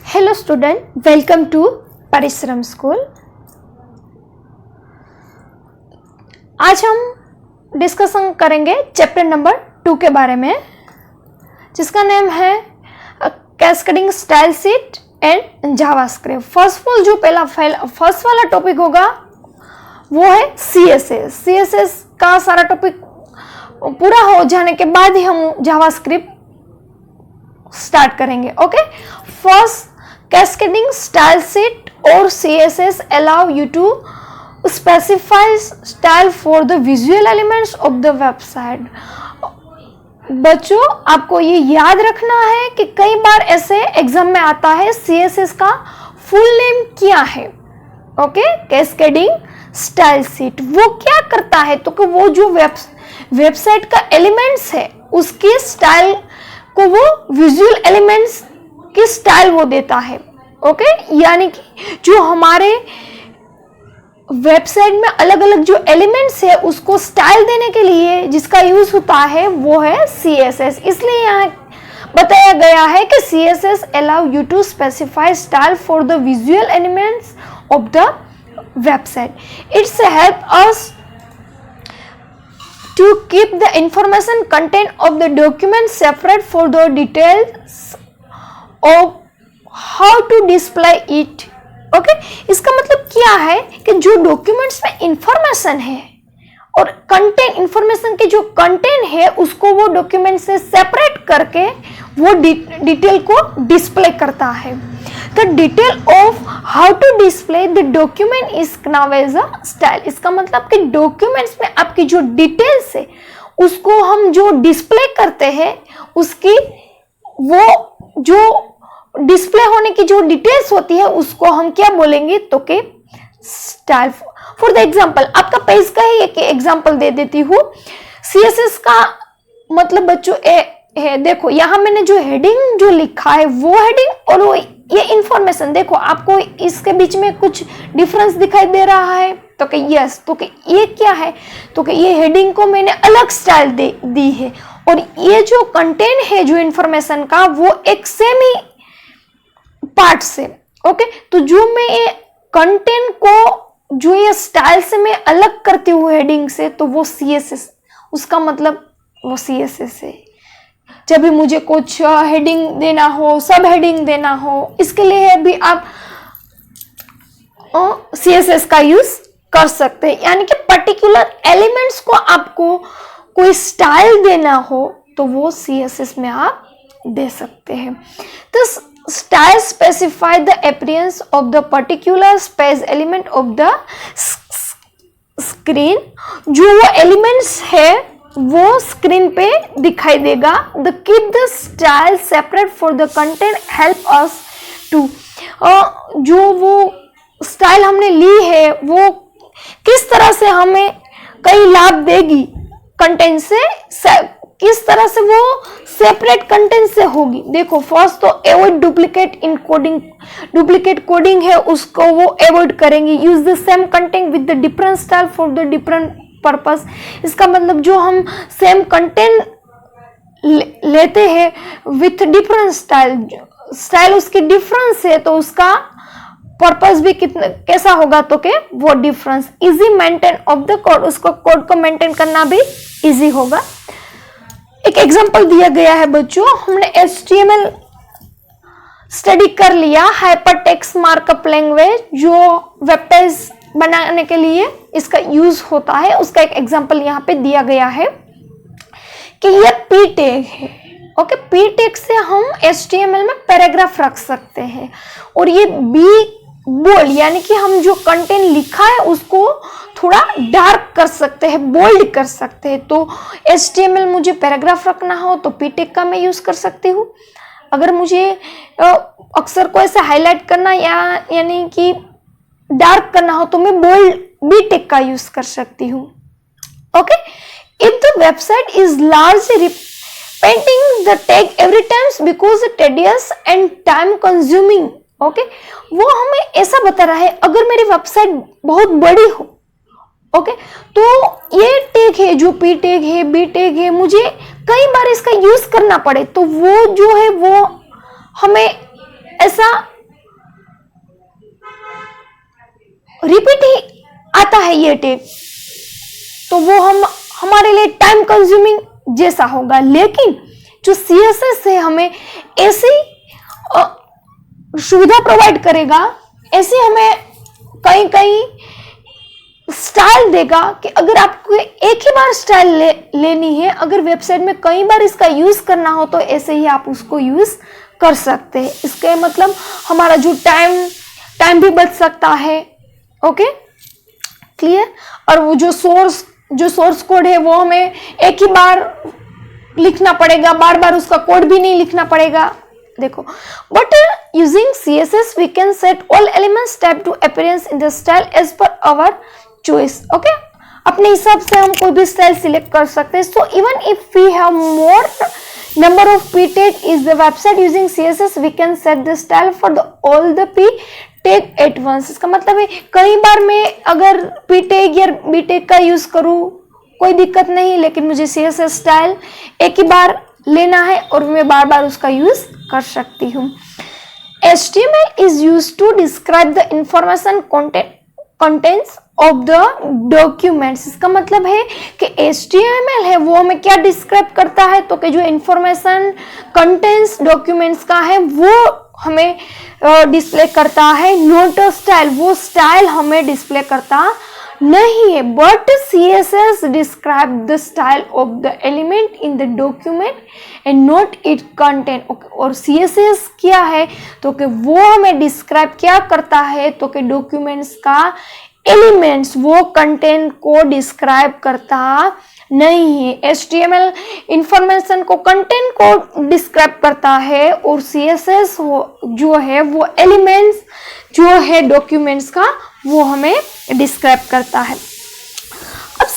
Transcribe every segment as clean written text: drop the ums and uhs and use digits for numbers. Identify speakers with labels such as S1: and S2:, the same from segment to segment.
S1: Hello student, welcome to परिश्रम school. आज हम डिस्कशन करेंगे चैप्टर नंबर 2 के बारे में, जिसका नेम है cascading style sheet and JavaScript. First of all जो फर्स्ट वाला टॉपिक होगा वो है सीएसएस। सीएसएस का सारा टॉपिक पूरा हो जाने के बाद ही हम जावास्क्रिप्ट स्टार्ट करेंगे। Okay, first cascading style sheet or CSS allow you to specify style for the visual elements of the website। बच्चों, आपको ये याद रखना है कि कई बार ऐसे एग्जाम में आता है CSS का फुल नेम क्या है। ओके, कैस्केडिंग स्टाइल शीट वो क्या करता है, तो कि वो जो वेबसाइट का एलिमेंट्स है उसके स्टाइल को वो विजुअल एलिमेंट्स की स्टाइल वो देता है। ओके, यानी कि जो हमारे वेबसाइट में अलग अलग जो एलिमेंट्स है उसको स्टाइल देने के लिए जिसका यूज होता है वो है CSS। इसलिए यहाँ बताया गया है कि CSS allow you to specify style for the visual elements of the website। It's help us to keep the information content of the document separate for the details of how to display it। Okay, इसका मतलब क्या है कि जो documents में information है और content, information के जो कंटेंट है उसको वो डॉक्यूमेंट से सेपरेट करके वो डिटेल को डिस्प्ले करता है। The detail of how to display the document is now as a style. इसका मतलब कि डॉक्यूमेंट्स में आपकी जो डिटेल्स है उसको हम जो डिस्प्ले करते हैं उसकी वो जो डिस्प्ले होने की जो डिटेल्स होती है उसको हम क्या बोलेंगे, तो के स्टाइल। फॉर द एग्जांपल, आपका पेज का ही एक एग्जांपल दे देती हूँ। सीएसएस का मतलब बच्चों है, देखो यहाँ मैंने जो हेडिंग जो लिखा है वो हेडिंग और वो ये इंफॉर्मेशन, देखो आपको इसके बीच में कुछ डिफरेंस दिखाई दे रहा है, तो कि यस, तो कि ये क्या है, तो कि ये हेडिंग को मैंने अलग स्टाइल दी है और ये जो कंटेंट है जो इंफॉर्मेशन का वो एक सेम ही पार्ट से। ओके, तो जो मैं ये कंटेंट को जो ये स्टाइल से मैं अलग करती हूँ हेडिंग से, तो वो CSS, उसका मतलब वो CSS है। जब भी मुझे कुछ हेडिंग देना हो, सब हेडिंग देना हो, इसके लिए भी आप CSS का यूज कर सकते हैं। यानी कि पर्टिकुलर एलिमेंट्स को आपको कोई स्टाइल देना हो तो वो CSS में आप दे सकते हैं। तो style specify the appearance of the particular space element of the screen। जो वो elements है वो स्क्रीन पे दिखाई देगा। the keep the style separate for the content help us to जो वो स्टाइल हमने ली है वो किस तरह से हमें कई लाभ देगी कंटेंट से, किस तरह से वो सेपरेट कंटेंट से होगी। देखो, फर्स्ट तो avoid duplicate encoding, duplicate coding है उसको वो अवॉइड करेंगे। Use the same content with the different style for the different purpose. इसका मतलब जो हम सेम कंटेंट लेते हैं विथ डिफरेंट स्टाइल उसकी डिफरेंस है तो उसका पर्पस भी कितना कैसा होगा, तो के वो difference. Easy maintain of the code, उसको कोड को मेंटेन करना भी इजी होगा। एक एग्जांपल दिया गया है बच्चों, हमने HTML स्टडी कर लिया, हाइपरटेक्स्ट मार्कअप लैंग्वेज जो वेब पेज बनाने के लिए इसका यूज होता है, उसका एक एग्जांपल यहाँ पे दिया गया है कि ये P टैग है। ओके, P टैग से हम HTML में पैराग्राफ रख सकते हैं और ये B बोल्ड, यानी कि हम जो कंटेंट लिखा है उसको थोड़ा डार्क कर सकते हैं, बोल्ड कर सकते हैं। तो HTML मुझे पैराग्राफ रखना हो तो P टैग का मैं यूज कर सकती हूँ। अगर मुझे अक्सर को ऐसे हाईलाइट करना यानी कि डार्क करना हो तो मैं बोल्ड B टैग का यूज कर सकती हूँ। Okay, if the website is large repenting the tag every times because tedious and time consuming. Okay, वो हमें ऐसा बता रहा है अगर मेरी वेबसाइट बहुत बड़ी हो, ओके, तो ये टैग है जो P टैग है, B टैग है, मुझे कई बार इसका यूज करना पड़े तो वो जो है वो हमें ऐसा रिपीट ही आता है ये टैग, तो वो हमारे लिए टाइम कंज्यूमिंग जैसा होगा। लेकिन जो CSS है हमें ऐसी सुविधा प्रोवाइड करेगा, ऐसी हमें कहीं कहीं स्टाइल देगा कि अगर आपको एक ही बार स्टाइल लेनी है, अगर वेबसाइट में कई बार इसका यूज करना हो तो ऐसे ही आप उसको यूज कर सकते हैं। इसके मतलब हमारा जो टाइम भी बच सकता है। Okay, clear. और वो जो सोर्स कोड है वो हमें एक ही बार लिखना पड़ेगा, बार बार उसका कोड भी नहीं लिखना पड़ेगा। देखो, but using CSS we can set all elements type to appearance in the style as per our choice. Okay, अपने हिसाब से हम कोई भी स्टाइल सिलेक्ट कर सकते हैं। So even if we have more number of p tag is the website using CSS we can set the style for all the p tag at once. इसका मतलब है कई बार मैं अगर p tag या b tag का use करूँ कोई दिक्कत नहीं, लेकिन मुझे CSS स्टाइल एक ही बार लेना है और मैं बार बार उसका यूज कर सकती हूँ। HTML is used to describe the information contents of the documents. इसका मतलब है कि HTML है वो हमें क्या डिस्क्राइब करता है, तो कि जो इंफॉर्मेशन कंटेंट्स डॉक्यूमेंट्स का है वो हमें डिस्प्ले करता है, नोट स्टाइल, वो स्टाइल हमें डिस्प्ले करता नहीं है। But CSS describe the style of the element in the document and not its content. और CSS क्या है, तो कि वो हमें डिस्क्राइब क्या करता है, तो कि डॉक्यूमेंट्स का एलिमेंट्स, वो कंटेंट को डिस्क्राइब करता नहीं है। HTML इंफॉर्मेशन को, कंटेंट को डिस्क्राइब करता है और CSS जो है वो एलिमेंट्स जो है डॉक्यूमेंट्स का वो हमें डिस्क्राइब करता है। अब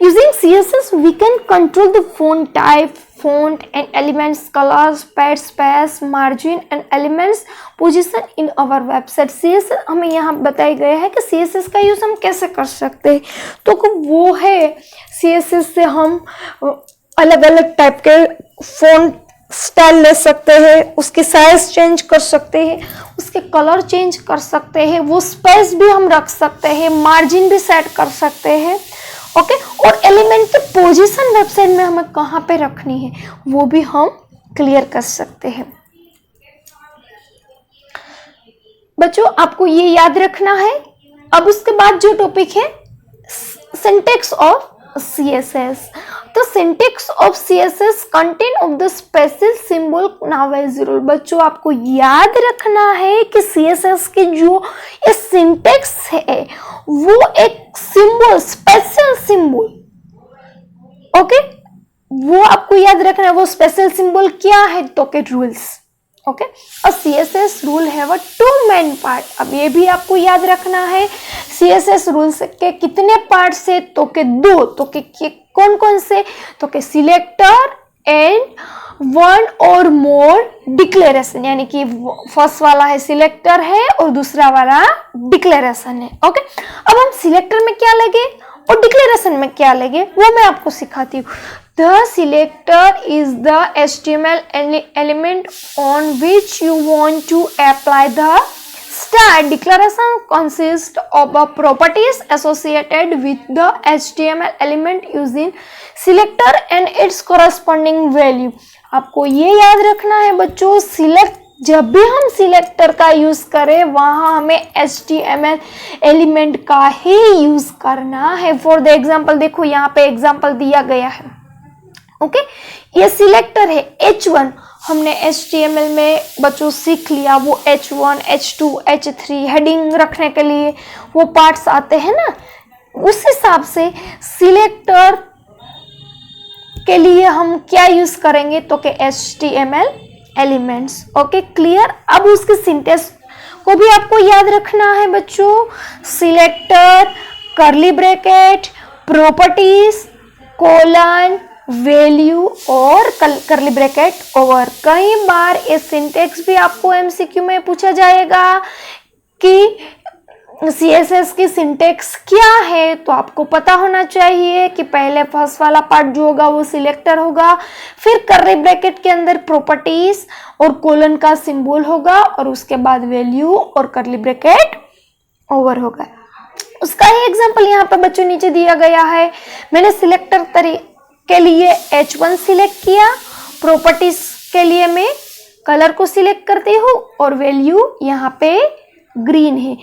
S1: using CSS we can control the font type, font and elements, colors, page space, margin and elements position in our website. CSS हमें यहाँ बताया गया है कि CSS का यूज हम कैसे कर सकते हैं, तो वो है CSS से हम अलग अलग टाइप के फॉन्ट स्टाइल ले सकते हैं, उसकी साइज चेंज कर सकते हैं, उसके कलर चेंज कर सकते हैं, वो स्पेस भी हम रख सकते हैं, मार्जिन भी सेट कर सकते हैं। ओके, और एलिमेंट की पोजीशन वेबसाइट में हमें कहाँ पे रखनी है वो भी हम क्लियर कर सकते हैं। बच्चों, आपको ये याद रखना है। अब उसके बाद जो टॉपिक है syntax of CSS। The syntax of CSS content of the special symbol now visible। बच्चों, आपको याद रखना है कि CSS की जो ये सिंटेक्स है वो एक सिंबल, स्पेशल सिंबल, ओके, वो आपको याद रखना है। वो स्पेशल सिंबल क्या है, तो के रूल्स। ओके, और CSS रूल है वो 2 मेन पार्ट। अब ये भी आपको याद रखना है CSS रूल्स के कितने पार्ट से, तो के 2। तो के कौन कौन से, तो के सिलेक्टर एंड 1 और मोर डिक्लेरेशन, यानी कि फर्स्ट वाला है सिलेक्टर है और दूसरा वाला डिक्लेरेशन है। ओके, अब हम सिलेक्टर में क्या लगे और डिक्लेरेशन में क्या लगे वो मैं आपको सिखाती हूँ। The selector is the HTML element on which you want to apply the style. Declaration consists of the properties associated with the HTML element using selector and its corresponding value. आपको ये याद रखना है बच्चों, जब भी हम सिलेक्टर का यूज करें वहां हमें HTML एलिमेंट का ही यूज करना है। फॉर द एग्जाम्पल देखो, यहाँ पे एग्जाम्पल दिया गया है। ओके, ये सिलेक्टर है H1, हमने HTML में बच्चों सीख लिया वो H1, H2, H3 हेडिंग रखने के लिए वो पार्ट्स आते हैं ना, उस हिसाब से सिलेक्टर के लिए हम क्या यूज करेंगे, तो कि HTML एलिमेंट्स। Okay, clear. अब उसके सिंटेक्स को भी आपको याद रखना है बच्चों। Selector, curly bracket, properties, colon, value और कर्ली ब्रैकेट ओवर। कई बार ये सिंटेक्स भी आपको MCQ में पूछा जाएगा कि CSS की सिंटेक्स क्या है, तो आपको पता होना चाहिए कि पहले फर्स्ट वाला पार्ट जो होगा वो सिलेक्टर होगा, फिर कर्ली ब्रैकेट के अंदर प्रॉपर्टीज और कोलन का सिंबल होगा और उसके बाद वैल्यू और कर्ली ब्रैकेट ओवर होगा। उसका ही एग्जांपल यहाँ पे बच्चों नीचे दिया गया है। मैंने सिलेक्टर के लिए H1 सिलेक्ट किया, प्रॉपर्टीज के लिए मैं कलर को सिलेक्ट करती हूँ और वैल्यू यहाँ पे ग्रीन है।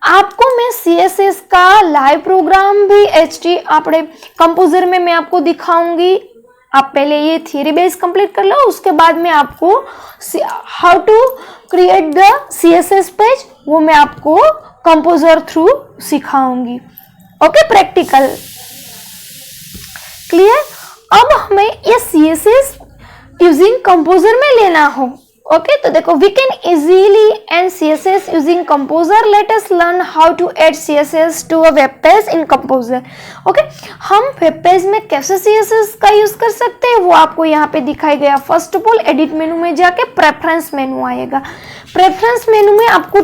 S1: आपको मैं CSS का लाइव प्रोग्राम भी अपने कंपोजर में मैं आपको दिखाऊंगी। आप पहले ये थियरी बेस कंप्लीट कर लो, उसके बाद में आपको how to create the CSS page वो मैं आपको कंपोजर थ्रू सिखाऊंगी। Okay, practical clear. अब हमें ये CSS यूजिंग कंपोजर में लेना हो। ओके, तो देखो we can easily and CSS using composer. Let us learn how to add CSS to a web page in composer. Okay, हम वेब पेज में कैसे CSS का यूज कर सकते हैं वो आपको यहाँ पे दिखाई गया। फर्स्ट ऑफ ऑल एडिट मेनू में जाके प्रेफरेंस मेनू आएगा। प्रेफरेंस मेनू में आपको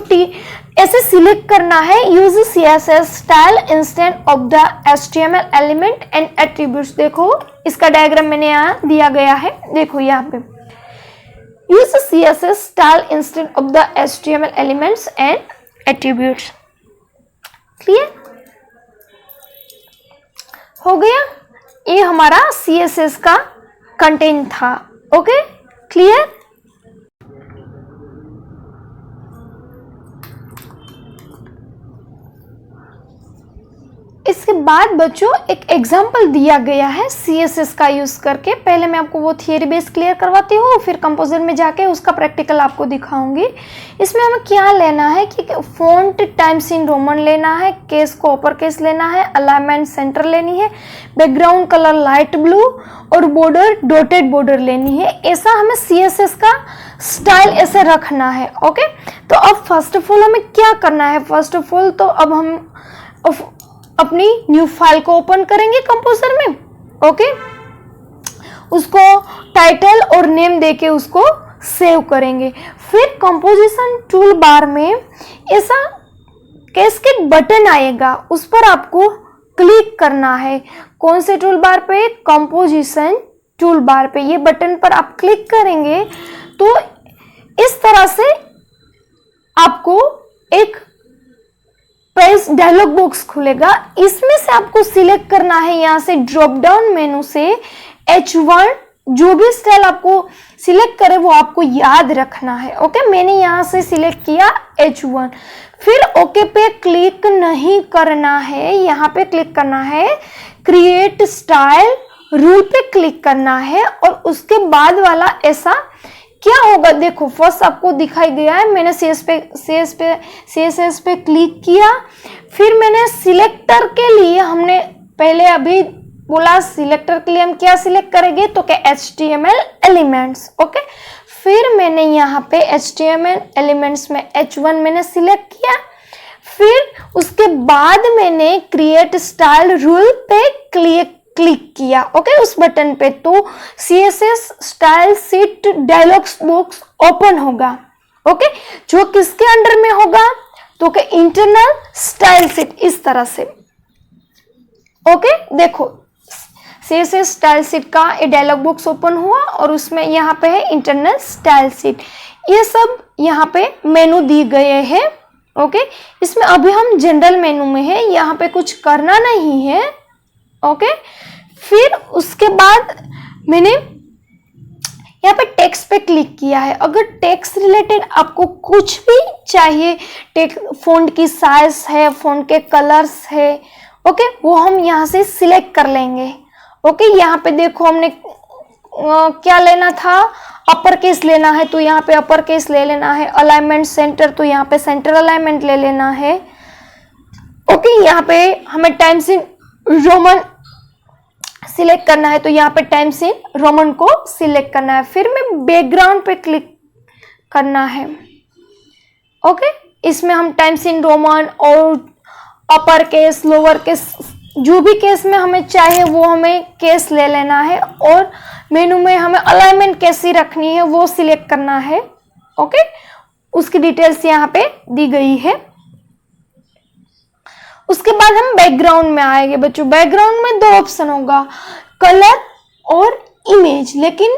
S1: ऐसे सिलेक्ट करना है use CSS style instant of the HTML element and attributes. देखो इसका डायग्राम मैंने यहाँ दिया गया है, देखो यहाँ पे use CSS style instead of the HTML elements and attributes। Clear हो गया, ये हमारा CSS का कंटेंट था। Okay, clear. इसके बाद बच्चों एक एग्जाम्पल दिया गया है CSS का यूज करके। पहले मैं आपको वो थियरी बेस क्लियर करवाती हूँ, फिर कंपोजर में जाके उसका प्रैक्टिकल आपको दिखाऊंगी। इसमें हमें क्या लेना है कि फॉन्ट टाइम्स इन रोमन लेना है, केस को अपर केस लेना है, अलाइनमेंट सेंटर लेनी है, बैकग्राउंड कलर लाइट ब्लू और बॉर्डर डॉटेड बॉर्डर लेनी है। ऐसा हमें CSS का स्टाइल ऐसे रखना है। ओके, तो अब फर्स्ट ऑफ ऑल हमें क्या करना है। फर्स्ट ऑफ ऑल तो अब हम अपनी न्यू फाइल को ओपन करेंगे कंपोजर में। ओके, उसको टाइटल और नेम देके उसको सेव करेंगे। फिर कंपोजिशन टूल बार में ऐसा कैस्केड बटन आएगा, उस पर आपको क्लिक करना है। कौन से टूल बार पे? कंपोजिशन टूल बार पे। ये बटन पर आप क्लिक करेंगे तो इस तरह से आपको एक पेज डायलॉग बॉक्स खुलेगा। इसमें से आपको सिलेक्ट करना है यहाँ से ड्रॉप डाउन मेनू से H1। जो भी स्टाइल आपको सिलेक्ट करे वो आपको याद रखना है। ओके, मैंने यहाँ से सिलेक्ट किया H1। फिर ओके पे क्लिक नहीं करना है, यहाँ पे क्लिक करना है क्रिएट स्टाइल रूल पे क्लिक करना है और उसके बाद वाला ऐसा क्या होगा। देखो फर्स्ट आपको दिखाई गया है, मैंने CSS पे क्लिक किया। फिर मैंने सिलेक्टर के लिए हमने पहले अभी बोला सिलेक्टर के लिए हम क्या सिलेक्ट करेंगे तो क्या HTML एलिमेंट्स। ओके, फिर मैंने यहाँ पे HTML एलिमेंट्स में H1 मैंने सिलेक्ट किया। फिर उसके बाद मैंने क्रिएट स्टाइल रूल पे क्लिक किया। ओके, उस बटन पे तो CSS style sheet dialog box open होगा। ओके, जो किसके अंडर में होगा तो के इंटरनल स्टाइल शीट इस तरह से। ओके, देखो CSS स्टाइल शीट का ये डायलॉग बॉक्स ओपन हुआ और उसमें यहाँ पे है इंटरनल स्टाइल शीट। ये सब यहाँ पे मेनू दी गए हैं। ओके, इसमें अभी हम जनरल मेनू में है, यहाँ पे कुछ करना नहीं है। ओके, फिर उसके बाद मैंने यहाँ पे टेक्स्ट पे क्लिक किया है। अगर टेक्स्ट रिलेटेड आपको कुछ भी चाहिए, फ़ॉन्ट की साइज है, फ़ॉन्ट के कलर्स है, ओके, वो हम यहाँ से सिलेक्ट कर लेंगे। ओके, यहाँ पे देखो हमने क्या लेना था, अपर केस लेना है तो यहाँ पे अपर केस ले लेना है। अलाइनमेंट सेंटर तो यहाँ पे सेंटर अलाइनमेंट ले लेना है। ओके, यहाँ पे हमें टाइम्स इन रोमन सिलेक्ट करना है तो यहाँ पे टाइम्स इन रोमन को सिलेक्ट करना है। फिर में बैकग्राउंड पे क्लिक करना है। ओके, इसमें हम टाइम्स इन रोमन और अपर केस लोअर केस जो भी केस में हमें चाहे वो हमें केस ले लेना है और मेनू में हमें अलाइनमेंट कैसी रखनी है वो सिलेक्ट करना है। ओके, उसकी डिटेल्स यहाँ पे दी गई है। उसके बाद हम बैकग्राउंड में आएंगे बच्चों। बैकग्राउंड में दो ऑप्शन होगा, कलर और इमेज, लेकिन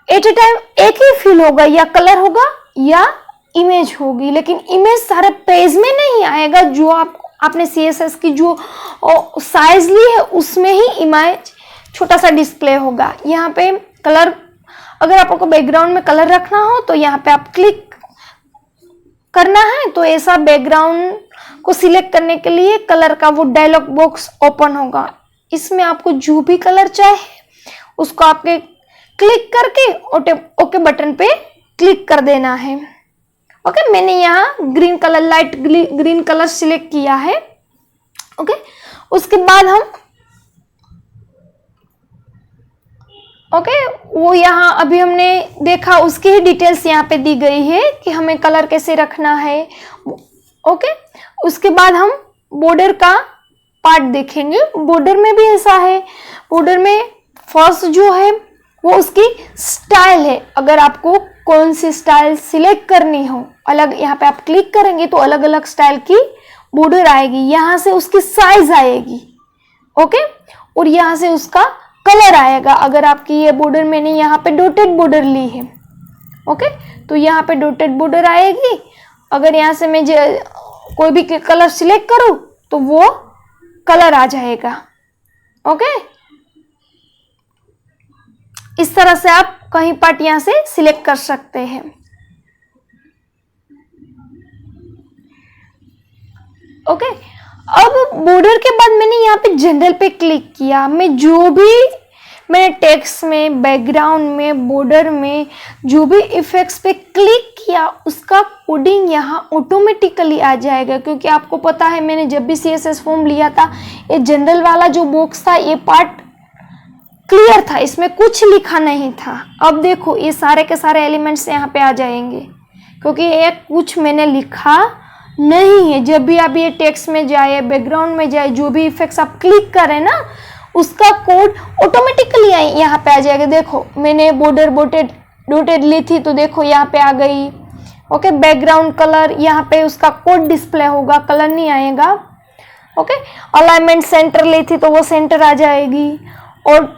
S1: एट ए टाइम एक ही फील होगा, या कलर होगा या इमेज होगी, लेकिन इमेज सारे पेज में नहीं आएगा। जो आपने CSS की जो साइज ली है उसमें ही इमेज छोटा सा डिस्प्ले होगा। यहाँ पे कलर, अगर आपको बैकग्राउंड में कलर रखना हो तो यहाँ पे आप क्लिक करना है, तो ऐसा बैकग्राउंड को सिलेक्ट करने के लिए कलर का वो डायलॉग बॉक्स ओपन होगा। इसमें आपको जो भी कलर चाहे उसको आपके क्लिक करके ओके बटन पे क्लिक कर देना है। ओके, मैंने यहाँ green colour, light green colour select किया है। ओके, उसके बाद हम वो यहाँ अभी हमने देखा उसकी ही डिटेल्स यहाँ पे दी गई है कि हमें कलर कैसे रखना है। ओके, उसके बाद हम बॉर्डर का पार्ट देखेंगे। बॉर्डर में भी ऐसा है, बॉर्डर में फर्स्ट जो है वो उसकी स्टाइल है। अगर आपको कौन सी स्टाइल सिलेक्ट करनी हो, अलग यहाँ पे आप क्लिक करेंगे तो अलग अलग स्टाइल की बॉर्डर आएगी। यहाँ से उसकी साइज आएगी। ओके, और यहाँ से उसका कलर आएगा। अगर आपकी ये बॉर्डर, मैंने यहाँ पे डॉटेड बॉर्डर ली है। ओके, तो यहाँ पे डॉटेड बॉर्डर आएगी। अगर यहाँ से मैं कोई भी कलर सिलेक्ट करूँ तो वो कलर आ जाएगा। ओके, इस तरह से आप कहीं पार्ट यहाँ से सिलेक्ट कर सकते हैं। ओके, अब बॉर्डर के बाद मैंने यहाँ पे जनरल पे क्लिक किया। मैं जो भी मैंने टेक्स्ट में, बैकग्राउंड में, बॉर्डर में जो भी इफेक्ट्स पे क्लिक किया उसका कोडिंग यहाँ ऑटोमेटिकली आ जाएगा। क्योंकि आपको पता है मैंने जब भी CSS फॉर्म लिया था, ये जनरल वाला जो बॉक्स था, ये पार्ट क्लियर था, इसमें कुछ लिखा नहीं था। अब देखो ये सारे के सारे एलिमेंट्स यहाँ पे आ जाएंगे क्योंकि ये कुछ मैंने लिखा नहीं है। जब भी आप ये टेक्स्ट में जाए, बैकग्राउंड में जाए, जो भी इफेक्ट्स आप क्लिक करें ना, उसका कोड ऑटोमेटिकली यहाँ पे आ जाएगा। देखो मैंने बॉर्डर डॉटेड ली थी तो देखो यहाँ पे आ गई। ओके, बैकग्राउंड कलर, यहाँ पे उसका कोड डिस्प्ले होगा, कलर नहीं आएगा। ओके, अलाइनमेंट सेंटर ली थी तो वो सेंटर आ जाएगी, और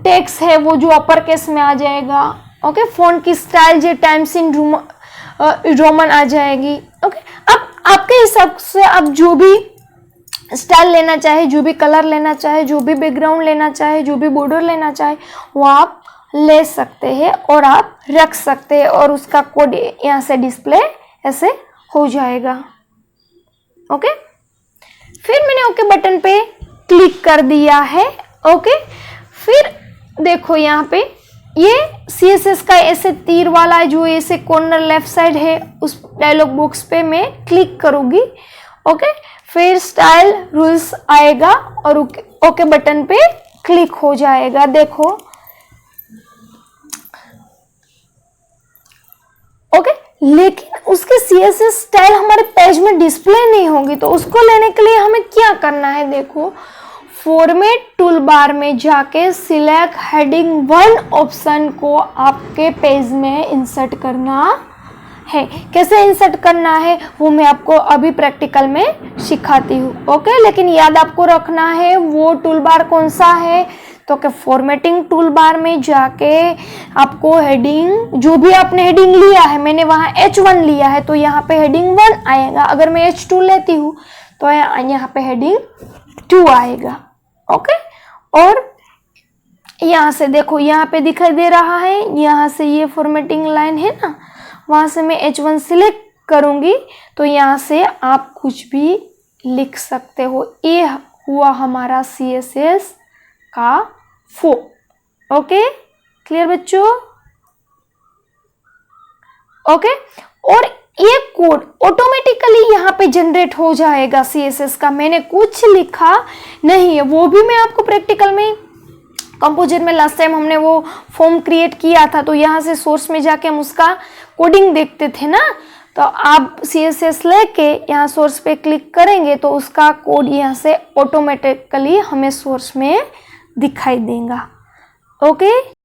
S1: टेक्स्ट है वो जो अपर केस में आ जाएगा। ओके, फ़ॉन्ट की स्टाइल जो टाइम्स इन रोमन आ जाएगी। ओके, अब आपके हिसाब से आप जो भी स्टाइल लेना चाहे, जो भी कलर लेना चाहे, जो भी बैकग्राउंड लेना चाहे, जो भी बॉर्डर लेना चाहे, वो आप ले सकते हैं और आप रख सकते हैं, और उसका कोड यहाँ से डिस्प्ले ऐसे हो जाएगा। ओके, फिर मैंने ओके बटन पे क्लिक कर दिया है। ओके, फिर देखो यहाँ पे ये CSS का ऐसे तीर वाला जो ऐसे कॉर्नर लेफ्ट साइड है, उस डायलॉग बॉक्स पे मैं क्लिक करूँगी। ओके, फिर स्टाइल रूल्स आएगा और ओके बटन पे क्लिक हो जाएगा। देखो ओके, लेकिन उसके CSS स्टाइल हमारे पेज में डिस्प्ले नहीं होगी, तो उसको लेने के लिए हमें क्या करना है। देखो, फॉर्मेट टूल बार में जाके सिलेक्ट हेडिंग 1 ऑप्शन को आपके पेज में इंसर्ट करना है। कैसे इंसर्ट करना है वो मैं आपको अभी प्रैक्टिकल में सिखाती हूँ। ओके, लेकिन याद आपको रखना है वो टूल बार कौन सा है। तो क्या फॉर्मेटिंग टूल बार में जाके आपको हेडिंग, जो भी आपने हेडिंग लिया है, मैंने वहाँ H1 लिया है तो यहाँ पे हेडिंग 1 आएगा। अगर मैं H2 लेती हूँ तो यहाँ पे हेडिंग 2 आएगा। ओके, और यहाँ से देखो यहाँ पे दिखाई दे रहा है, यहाँ से ये फॉर्मेटिंग लाइन है ना, वहाँ से मैं H1 सिलेक्ट करूँगी तो यहाँ से आप कुछ भी लिख सकते हो। ये हुआ हमारा CSS का फॉर्म। ओके, क्लियर बच्चों। ओके, और ये कोड ऑटोमेटिकली यहाँ पे जनरेट हो जाएगा CSS का। मैंने कुछ लिखा नहीं है, वो भी मैं आपको प्रैक्टिकल में, कंपोजर में लास्ट टाइम हमने वो फॉर्म क्रिएट किया था, तो यहाँ से सोर्स में जाके हम उसका कोडिंग देखते थे ना। तो आप CSS लेके यहाँ सोर्स पे क्लिक करेंगे तो उसका कोड यहाँ से ऑटोमेटिकली हमें सोर्स में दिखाई देगा। ओके।